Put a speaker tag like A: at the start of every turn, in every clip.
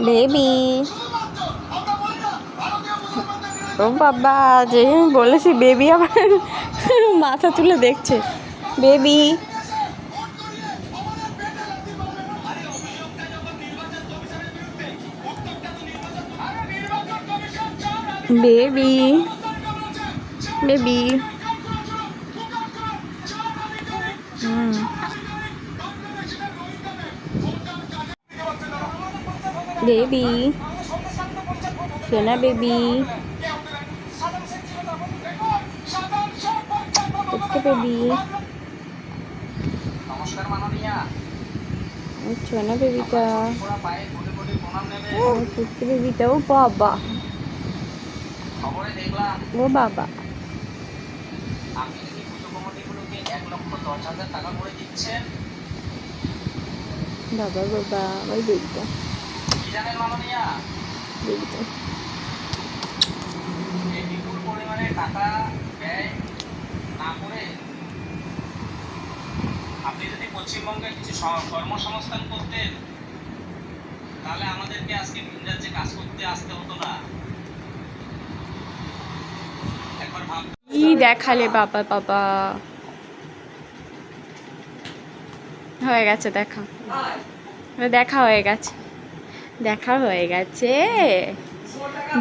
A: Baby, ও বাবা, যে বলেছি বেবি আবার মাথা তুলে দেখছে। বেবি, বেবি, বেবি, বেবি, সোনা বেবি, বেবি, সোনা বেবিটা, বেবিটা, ও বাবা, ও বাবা, বাবা বাবা, ওই বেবিটা, বেবিটা,
B: আপনি যদি পশ্চিমবঙ্গে কিছু কর্মসংস্থান করতেন তাহলে আমাদেরকে আজকে ভিন রাজ্যে কাজ করতে আসতে হতো না। একবার
A: কি দেখালে বাবা বাবা, হয়ে গেছে দেখা, দেখা হয়ে গেছে, দেখা হয়ে গেছে,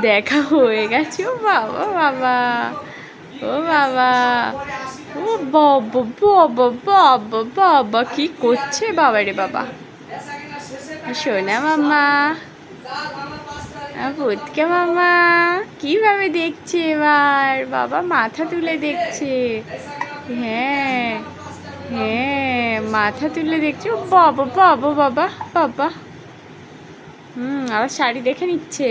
A: দেখা হয়ে গেছে। ও বাবা বাবা, ও বাবা, ও বাবা বাবা বাবা বাবা, কি করছে বাবা রে বাবা, সোনা মামা, ভূতকে মামা কিভাবে দেখছে এবার, বাবা মাথা তুলে দেখছে, হ্যাঁ হ্যাঁ মাথা তুলে দেখছে। ও বাবা বাবা বাবা বাবা, আবার শাড়ি দেখে নিচ্ছে।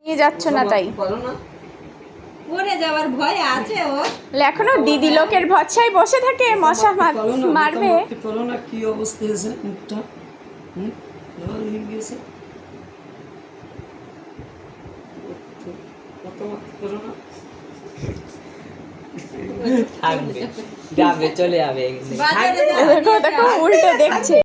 A: নিয়ে যাচ্ছ না তাই এখনো দিদি লোকের ভরসায় বসে থাকে, মশা মারবে।
C: কি অবস্থা হয়েছে মুখটা,
D: থাকবে, যাবে, চলে যাবে।
A: দেখো দেখো উল্টে দেখছে।